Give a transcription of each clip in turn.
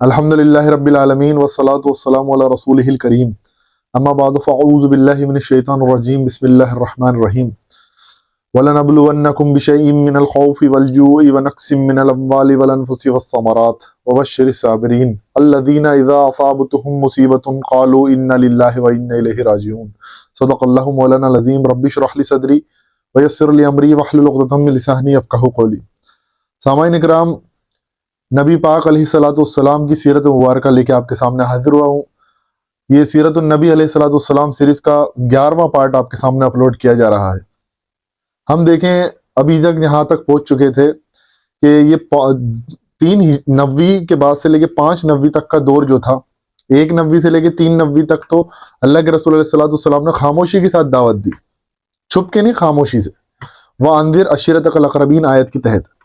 الحمدللہ رب العالمین والصلاة والسلام علی رسولہ الکریم اما بعد فاعوذ باللہ من الشیطان الرجیم بسم اللہ الرحمن الرحیم وَلَنَبْلُوَنَّكُمْ بِشَيْءٍ مِّنَ الْخَوْفِ وَالْجُوعِ وَنَقْصٍ مِّنَ الْأَمْوَالِ وَالْأَنفُسِ وَالثَّمَرَاتِ وَبَشِّرِ الصَّابِرِينَ الَّذِينَ إِذَا أَصَابَتْهُمْ مُصِيبَةٌ قَالُوا إِنَّا لِلَّهِ وَإِنَّا إِلَيْهِ رَاجِعُونَ صدق اللہ مولانا العظیم رب اشرح لي صدری ويسر لي امری واحلل عقدۃ من لسانی یفقہوا قولی۔ سامعین اکرام، نبی پاک علیہ الصلوۃ والسلام کی سیرت مبارکہ لے کے آپ کے سامنے حاضر ہوا ہوں۔ یہ سیرت النبی علیہ الصلوۃ والسلام سیریز کا 11واں پارٹ آپ کے سامنے اپلوڈ کیا جا رہا ہے۔ ہم دیکھیں ابھی تک یہاں تک پہنچ چکے تھے کہ یہ 3 نوی کے بعد سے لے کے 5 نوی تک کا دور جو تھا، 1 نوی سے لے کے 3 نوی تک تو اللہ کے رسول علیہ الصلوۃ والسلام نے خاموشی کے ساتھ دعوت دی، چھپ کے نہیں، خاموشی سے۔ وَأَنذِرْ عَشِيرَتَكَ الْأَقْرَبِينَ آیت کی تحت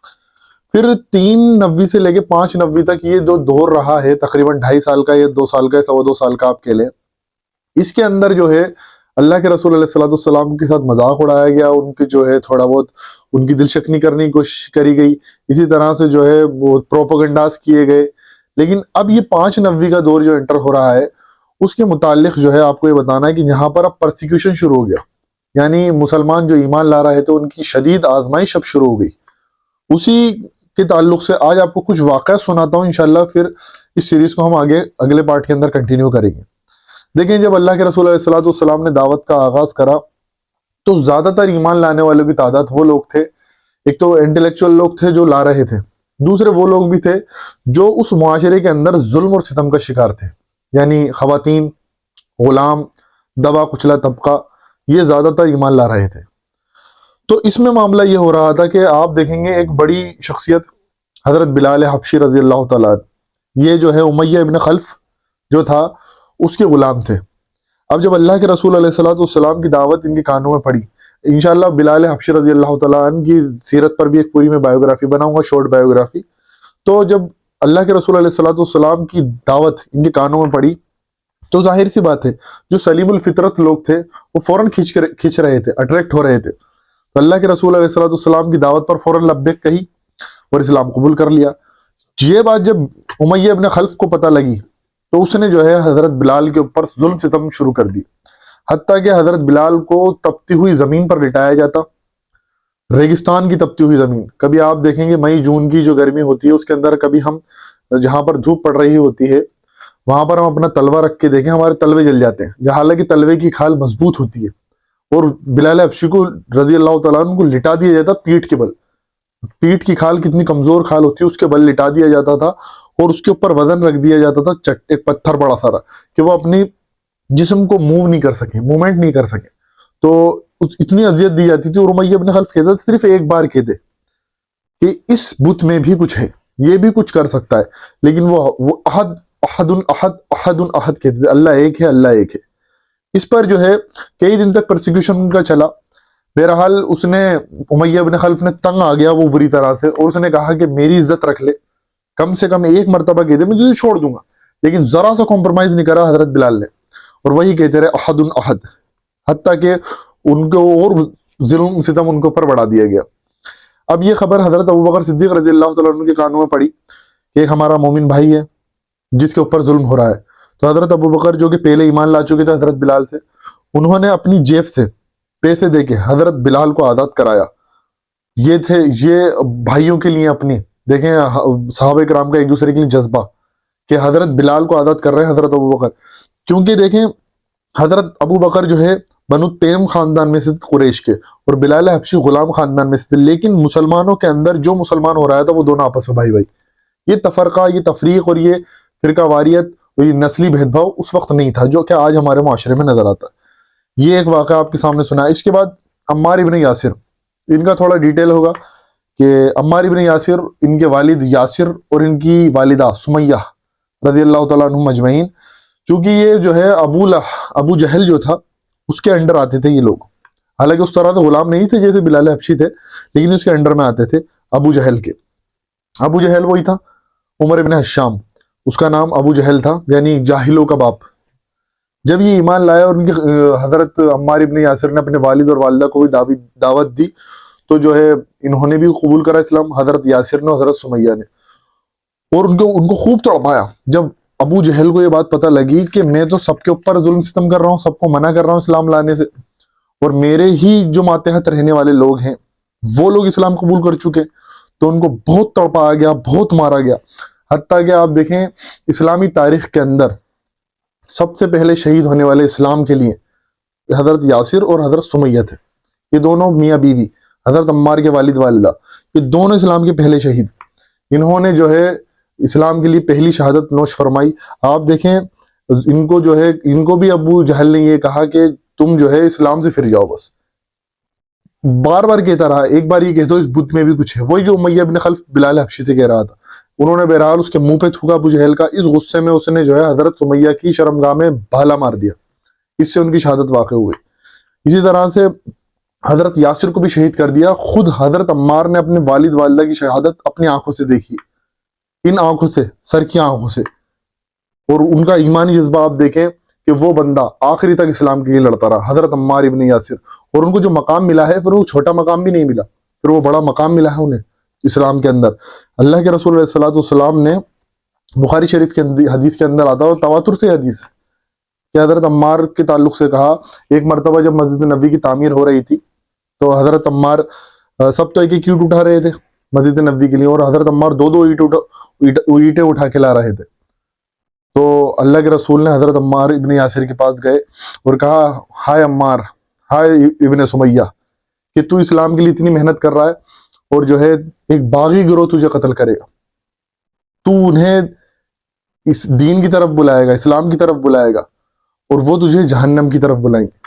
پھر 3 نوی سے لے کے 5 نوی تک یہ جو دور رہا ہے، تقریباً 2.5 سال کا یا 2 سال کا، 2.25 سال کا آپ کہہ لیں، اس کے اندر جو ہے اللہ کے رسول علیہ الصلوۃ والسلام کے ساتھ مذاق اڑایا گیا، ان کی جو ہے تھوڑا بہت ان کی دل شکنی کرنے کی کوشش کری گئی، اسی طرح سے جو ہے وہ پروپیگنڈاز کیے گئے۔ لیکن اب یہ 5 نوی کا دور جو انٹر ہو رہا ہے، اس کے متعلق جو ہے آپ کو یہ بتانا ہے کہ یہاں پر اب پرسیکیوشن شروع ہو گیا، یعنی مسلمان جو ایمان لا رہے تھے ان کی شدید آزمائش اب شروع ہو گئی۔ اسی کے تعلق سے آج آپ کو کچھ واقعہ سناتا ہوں، انشاءاللہ پھر اس سیریز کو ہم آگے اگلے پارٹ کے اندر کنٹینیو کریں گے۔ دیکھیں، جب اللہ کے رسول علیہ الصلوۃ والسلام نے دعوت کا آغاز کرا تو زیادہ تر ایمان لانے والوں کی تعداد وہ لوگ تھے، ایک تو انٹلیکچوئل لوگ تھے جو لا رہے تھے، دوسرے وہ لوگ بھی تھے جو اس معاشرے کے اندر ظلم اور ستم کا شکار تھے، یعنی خواتین، غلام، دبا کچلا طبقہ، یہ زیادہ تر ایمان لا رہے تھے۔ تو اس میں معاملہ یہ ہو رہا تھا کہ آپ دیکھیں گے ایک بڑی شخصیت حضرت بلال حبشی رضی اللہ تعالیٰ عنہ، یہ جو ہے امیہ ابن خلف جو تھا اس کے غلام تھے۔ اب جب اللہ کے رسول علیہ الصلوۃ والسلام کی دعوت ان کے کانوں میں پڑی، انشاءاللہ بلال حبشی رضی اللہ تعالیٰ عنہ کی سیرت پر بھی ایک پوری میں بایوگرافی بناؤں گا، شارٹ بایوگرافی۔ تو جب اللہ کے رسول علیہ الصلوۃ والسلام کی دعوت ان کے کانوں میں پڑی تو ظاہر سی بات ہے جو سلیم الفطرت لوگ تھے وہ فوراً کھینچ رہے تھے، اٹریکٹ ہو رہے تھے۔ تو اللہ کے رسول علیہ الصلوۃ والسلام کی دعوت پر فوراً لبیک کہی اور اسلام قبول کر لیا۔ یہ بات جب امیہ ابن خلف کو پتہ لگی تو اس نے جو ہے حضرت بلال کے اوپر ظلم ستم شروع کر دی، حتیٰ کہ حضرت بلال کو تپتی ہوئی زمین پر لٹایا جاتا، ریگستان کی تپتی ہوئی زمین۔ کبھی آپ دیکھیں گے مئی جون کی جو گرمی ہوتی ہے اس کے اندر کبھی ہم جہاں پر دھوپ پڑ رہی ہوتی ہے وہاں پر ہم اپنا تلوہ رکھ کے دیکھیں، ہمارے تلوے جل جاتے ہیں، حالانکہ تلوے کی کھال مضبوط ہوتی ہے۔ اور بلال حبشی کو رضی اللہ تعالیٰ عنہ کو لٹا دیا جاتا پیٹھ کے بل، پیٹھ کی کھال کتنی کمزور کھال ہوتی ہے، اس کے بل لٹا دیا جاتا تھا اور اس کے اوپر وزن رکھ دیا جاتا تھا، ایک پتھر بڑا سارا، کہ وہ اپنی جسم کو موو نہیں کر سکیں، موومنٹ نہیں کر سکیں۔ تو اتنی اذیت دی جاتی تھی، اور امیہ ابن خلف کہتا تھا صرف ایک بار کہتے کہ اس بت میں بھی کچھ ہے، یہ بھی کچھ کر سکتا ہے، لیکن وہ احد احد احد احد احد کہتے تھے، اللہ ایک ہے، اللہ ایک ہے۔ اس پر جو ہے کئی دن تک پرسیکیوشن ان کا چلا۔ بہرحال اس نے امیہ ابن خلف نے تنگ آ گیا وہ بری طرح سے، اور اس نے کہا کہ میری عزت رکھ لے، کم سے کم ایک مرتبہ کہتے میں تجھے چھوڑ دوں گا، لیکن ذرا سا کمپرومائز نہیں کرا حضرت بلال نے، اور وہی کہتے رہے احد احد، حتیٰ کہ ان کو اور ظلم ستم ان کے اوپر بڑھا دیا گیا۔ اب یہ خبر حضرت ابوبکر صدیق رضی اللہ تعالیٰ عنہ کے کانوں میں پڑی کہ ایک ہمارا مومن بھائی ہے جس کے اوپر ظلم ہو رہا ہے۔ تو حضرت ابوبکر جو کہ پہلے ایمان لا چکے تھے حضرت بلال سے، انہوں نے اپنی جیب سے پیسے دے کے حضرت بلال کو آزاد کرایا۔ یہ بھائیوں کے لیے اپنی دیکھیں صحابہ کرام کا ایک دوسرے کے لیے جذبہ کہ حضرت بلال کو آزاد کر رہے ہیں حضرت ابوبکر، کیونکہ دیکھیں حضرت ابوبکر جو ہے بنو تیم خاندان میں سے قریش کے، اور بلال حبشی غلام خاندان میں سے تھے، لیکن مسلمانوں کے اندر جو مسلمان ہو رہا تھا وہ دونوں آپس میں بھائی بھائی۔ یہ تفرقہ، یہ تفریق اور یہ فرقہ واریت اور یہ نسلی بھید بھاؤ اس وقت نہیں تھا جو کہ آج ہمارے معاشرے میں نظر آتا ہے۔ یہ ایک واقعہ آپ کے سامنے سنا ہے۔ اس کے بعد عمار ابن یاسر، ان کا تھوڑا ڈیٹیل ہوگا کہ عمار ابن یاسر، ان کے والد یاسر اور ان کی والدہ سمیہ رضی اللہ تعالیٰ عنہم اجمعین، چونکہ یہ جو ہے ابو جہل جو تھا اس کے انڈر آتے تھے یہ لوگ، حالانکہ اس طرح سے غلام نہیں تھے جیسے بلال حبشی تھے، لیکن اس کے انڈر میں آتے تھے ابو جہل کے۔ ابو جہل وہی تھا عمر ابن حشام، اس کا نام ابو جہل تھا، یعنی جاہلوں کا باپ۔ جب یہ ایمان لایا اور ان کی حضرت عمار ابن یاسر نے اپنے والد اور والدہ کو بھی دعوت دی تو جو ہے انہوں نے بھی قبول کرا اسلام، حضرت یاسر نے، حضرت سمیہ نے۔ اور ان کو خوب تڑپایا. جب ابو جہل کو یہ بات پتہ لگی کہ میں تو سب کے اوپر ظلم ستم کر رہا ہوں, سب کو منع کر رہا ہوں اسلام لانے سے, اور میرے ہی جو ماتحت رہنے والے لوگ ہیں وہ لوگ اسلام قبول کر چکے, تو ان کو بہت تڑپایا گیا, بہت مارا گیا. حتیٰ کہ آپ دیکھیں اسلامی تاریخ کے اندر سب سے پہلے شہید ہونے والے اسلام کے لیے حضرت یاسر اور حضرت سمیہ تھے. یہ دونوں میاں بیوی, حضرت عمار کے والد والدہ, یہ دونوں اسلام کے پہلے شہید. انہوں نے جو ہے اسلام کے لیے پہلی شہادت نوش فرمائی. آپ دیکھیں ان کو جو ہے, ان کو بھی ابو جہل نے یہ کہا کہ تم جو ہے اسلام سے پھر جاؤ. بس بار بار کہتا رہا, ایک بار یہ کہتا اس بت میں بھی کچھ ہے, وہی جو امیہ بن خلف بلال حبشی سے کہہ رہا تھا. انہوں نے بہرحال اس کے منہ پہ تھوکا ابو جہل کا. اس غصے میں اس نے جو ہے حضرت سمیہ کی شرمگاہ میں بھالا مار دیا, اس سے ان کی شہادت واقع ہوئی. اسی طرح سے حضرت یاسر کو بھی شہید کر دیا. خود حضرت عمار نے اپنے والد والدہ کی شہادت اپنی آنکھوں سے دیکھی, ان آنکھوں سے, سر کی آنکھوں سے. اور ان کا ایمانی جذبہ آپ دیکھیں کہ وہ بندہ آخری تک اسلام کے لیے لڑتا رہا, حضرت عمار ابن یاسر. اور ان کو جو مقام ملا ہے, پھر وہ چھوٹا مقام بھی نہیں ملا, پھر وہ بڑا مقام ملا ہے انہیں اسلام کے اندر. اللہ کے رسول علیہ السلام نے بخاری شریف کے حدیث کے اندر آتا ہے, اور تواتر سے حدیث ہے, کہ حضرت عمار کے تعلق سے کہا, ایک مرتبہ جب مسجد نبوی کی تعمیر ہو رہی تھی تو حضرت عمار, سب تو ایک ایک اینٹ اٹھا رہے تھے مسجد نبوی کے لیے, اور حضرت عمار دو دو اینٹیں اٹھا کے لا رہے تھے. تو اللہ کے رسول نے حضرت عمار ابن یاسر کے پاس گئے اور کہا, ہائے عمار, ہائے ابن سمیہ, کہ تو اسلام کے لیے اتنی محنت کر رہا ہے اور جو ہے ایک باغی گروہ تجھے قتل کرے گا, تو انہیں اس دین کی طرف بلائے گا, اسلام کی طرف بلائے گا, اور وہ تجھے جہنم کی طرف بلائیں گے.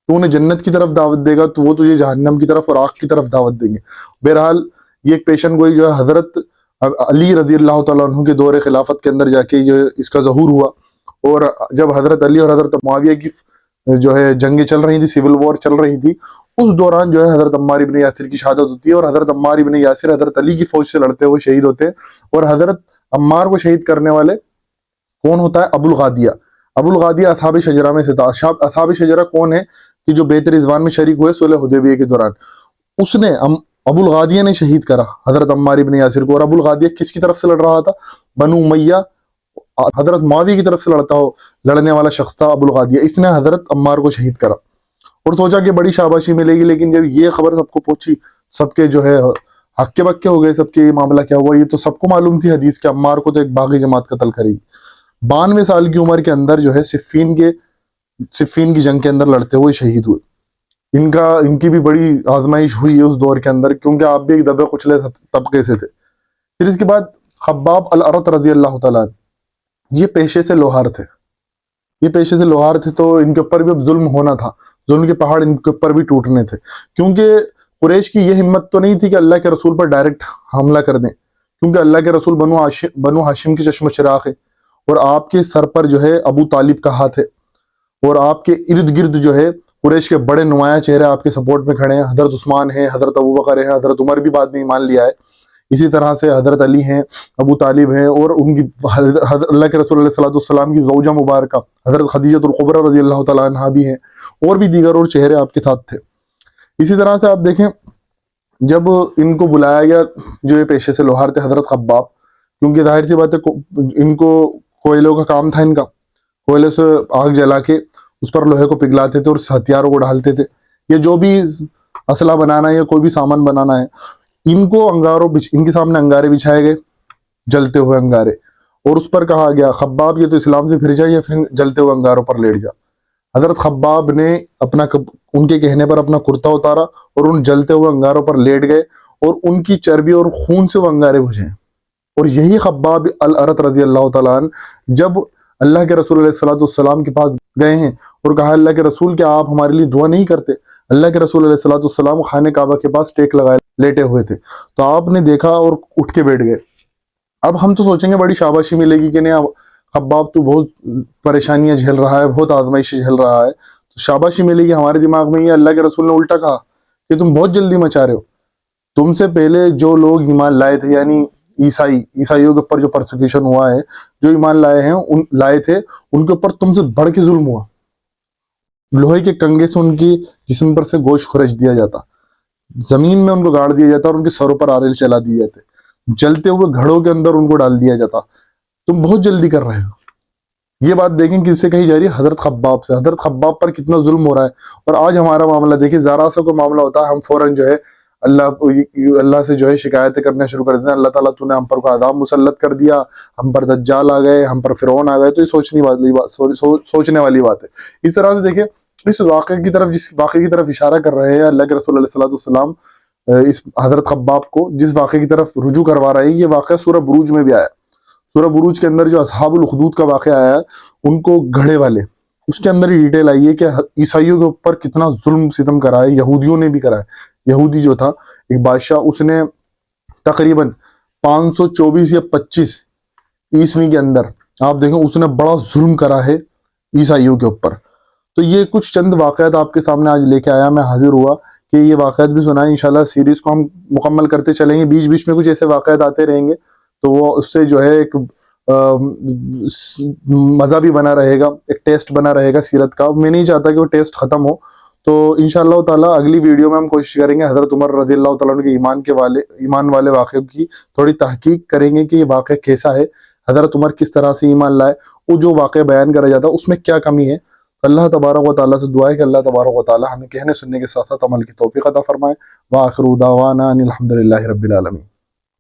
تو انہیں جنت کی طرف دعوت دے گا, تو وہ تجھے جہنم کی طرف اور آگ کی طرف دعوت دیں گے. بہرحال یہ ایک پیشن گوئی جو ہے حضرت علی رضی اللہ تعالیٰ عنہ کے دور خلافت کے اندر جا کے یہ اس کا ظہور ہوا. اور جب حضرت علی اور حضرت معاویہ کی جو ہے جنگیں چل رہی تھی, سول وار چل رہی تھی, اس دوران جو ہے حضرت عمار ابن یاسر کی شہادت ہوتی ہے. اور حضرت عمار ابن یاسر حضرت علی کی فوج سے لڑتے ہوئے شہید ہوتے ہیں. اور حضرت عمار کو شہید کرنے والے کون ہوتا ہے؟ ابو الغادیہ. ابو الغادیہ اصحاب شجرہ میں سے تھا. اصحاب شجرہ کون ہے؟ کہ جو بیعت رضوان میں شریک ہوئے صلح حدیبیہ کے دوران, اس نے ابو الغادیہ نے شہید کرا حضرت عمار ابن یاسر کو. اور ابو الغادیہ کس کی طرف سے لڑ رہا تھا؟ بنو امیہ, حضرت معاویہ کی طرف سے لڑنے والا شخص تھا ابو الغادیہ. اس نے حضرت عمار کو شہید کرا اور سوچا کہ بڑی شاباشی ملے گی. لیکن جب یہ خبر سب کو پہنچی, سب کے جو ہے ہکے بکے ہو گئے, سب کے یہ معاملہ کیا ہوا. یہ تو سب کو معلوم تھی حدیث کہ عمار کو تو ایک باغی جماعت قتل کرے گی. 92 سال کی عمر کے اندر جو ہے صفین کی جنگ کے اندر لڑتے ہوئے شہید ہوئے. ان کی بھی بڑی آزمائش ہوئی ہے اس دور کے اندر, کیونکہ آپ بھی ایک دبے کچلے طبقے سے تھے. پھر اس کے بعد خباب الارت رضی اللہ تعالیٰ عنہ, یہ پیشے سے لوہار تھے. تو ان کے اوپر بھی اب ظلم ہونا تھا, ظلم کے پہاڑ ان کے اوپر بھی ٹوٹنے تھے. کیونکہ قریش کی یہ ہمت تو نہیں تھی کہ اللہ کے رسول پر ڈائریکٹ حملہ کر دیں, کیونکہ اللہ کے رسول بنو ہاشم کے چشم و چراغ ہے, اور آپ کے سر پر جو ہے ابو طالب کا ہاتھ ہے, اور آپ کے ارد گرد جو ہے قریش کے بڑے نمایاں چہرے آپ کے سپورٹ میں کھڑے ہیں. حضرت عثمان ہیں, حضرت ابوبکر ہیں, حضرت عمر بھی بعد میں ایمان لیا ہے. اسی طرح سے حضرت علی ہیں, ابو طالب ہیں, اور ان کی اللہ کے رسول علیہ السلام کی زوجہ مبارکہ حضرت خدیجہ الکبریٰ رضی اللہ تعالیٰ عنہا بھی ہیں, اور بھی دیگر اور چہرے آپ کے ساتھ تھے. اسی طرح سے آپ دیکھیں جب ان کو بلایا گیا, جو یہ پیشے سے لوہار تھے حضرت خباب, کیونکہ ظاہر سی بات ہے ان کو کوئلوں کا کام تھا, ان کا کوئلے سے آگ جلا کے اس پر لوہے کو پگھلاتے تھے اور ہتھیاروں کو ڈالتے تھے. یہ جو بھی اسلحہ بنانا ہے یا کوئی بھی سامان بنانا ہے, ان کو ان کے سامنے انگارے بچھائے گئے, جلتے ہوئے انگارے, اور اس پر کہا گیا خباب یہ تو اسلام سے پھر جا یا پھر جلتے ہوئے انگاروں پر لیٹ جا. حضرت خباب نے ان کے کہنے پر اپنا کرتا اتارا اور ان جلتے ہوئے انگاروں پر لیٹ گئے, اور ان کی چربی اور خون سے وہ انگارے بجھے. اور یہی خباب الارت رضی اللہ تعالیٰ عنہ جب اللہ کے رسول علیہ السلام کے پاس گئے ہیں اور کہا اللہ کے رسول کیا آپ ہمارے لیے دعا نہیں کرتے؟ اللہ کے رسول علیہ السلام خانہ کعبہ کے پاس ٹیک لگائے لیٹے ہوئے تھے, تو آپ نے دیکھا اور اٹھ کے بیٹھ گئے. اب ہم تو سوچیں گے بڑی شاباشی ملے گی کہ نہیں, خباب تو بہت پریشانیاں جھیل رہا ہے, بہت آزمائشیں جھیل رہا ہے, تو شاباشی ملے گی. ہمارے دماغ میں یہ اللہ کے رسول نے الٹا کہا کہ تم بہت جلدی مچا رہے ہو. تم سے پہلے جو لوگ ایمان لائے تھے, یعنی عیسائیوں کے اوپر جو پرسیکیوشن ہوا ہے, جو ایمان لائے تھے ان کے اوپر تم سے بڑھ کے ظلم ہوا. لوہے کے کنگے سے ان کی جسم پر سے گوشت خرچ دیا جاتا, زمین میں ان کو گاڑ دیا جاتا, اور ان کے سروں پر آریل چلا دیے جاتے. جلتے ہوئے گھڑوں کے اندر ان کو ڈال دیا جاتا. تم بہت جلدی کر رہے ہو. یہ بات دیکھیں کس سے کہی جا رہی ہے؟ حضرت خباب سے. حضرت خباب پر کتنا ظلم ہو رہا ہے. اور آج ہمارا معاملہ دیکھیں، ذرا سا کوئی معاملہ ہوتا ہے ہم فوراً جو ہے اللہ سے جو ہے شکایتیں کرنا شروع کر دیتے ہیں. اللہ تعالیٰ تو نے ہم پر کوئی عذاب مسلط کر دیا، ہم پر دجال آ گئے، ہم پر فرعون آ گئے. تو یہ سوچنے والی بات ہے. اس طرح سے دیکھیں اس واقعے کی طرف، جس واقعے کی طرف اشارہ کر رہے ہیں اللہ کے رسول علیہ السلام اس حضرت خباب کو جس واقعے کی طرف رجوع کروا رہے ہیں، یہ واقعہ سورہ بروج میں بھی آیا. سورہ بروج کے اندر جو اصحاب الاخدود کا واقعہ آیا ہے، ان کو گھڑے والے، اس کے اندر یہ ڈیٹیل آئی ہے کہ عیسائیوں کے اوپر کتنا ظلم ستم کرا ہے، یہودیوں نے بھی کرا ہے. یہودی جو تھا ایک بادشاہ، اس نے تقریباً 524 یا 25 عیسوی کے اندر آپ دیکھیں اس نے بڑا ظلم کرا ہے عیسائیوں کے اوپر. تو یہ کچھ چند واقعات آپ کے سامنے آج لے کے آیا، میں حاضر ہوا کہ یہ واقعات بھی سنائیں. انشاءاللہ سیریز کو ہم مکمل کرتے چلیں گے، بیچ بیچ میں کچھ ایسے واقعات آتے رہیں گے تو وہ اس سے جو ہے ایک مزہ بھی بنا رہے گا، ایک ٹیسٹ بنا رہے گا سیرت کا. میں نہیں چاہتا کہ وہ ٹیسٹ ختم ہو. تو انشاءاللہ تعالیٰ اگلی ویڈیو میں ہم کوشش کریں گے حضرت عمر رضی اللہ تعالیٰ عنہ کے ایمان والے واقعے کی تھوڑی تحقیق کریں گے کہ یہ واقعہ کیسا ہے، حضرت عمر کس طرح سے ایمان لائے، وہ جو واقعہ بیان کرا جاتا ہے اس میں کیا کمی ہے. اللہ تبارک و تعالیٰ سے دعا ہے کہ اللہ تبارک و تعالیٰ ہمیں کہنے سننے کے ساتھ ساتھ عمل کی توفیق عطا فرمائے. وآخر دعوانا ان الحمد للہ رب العالمین.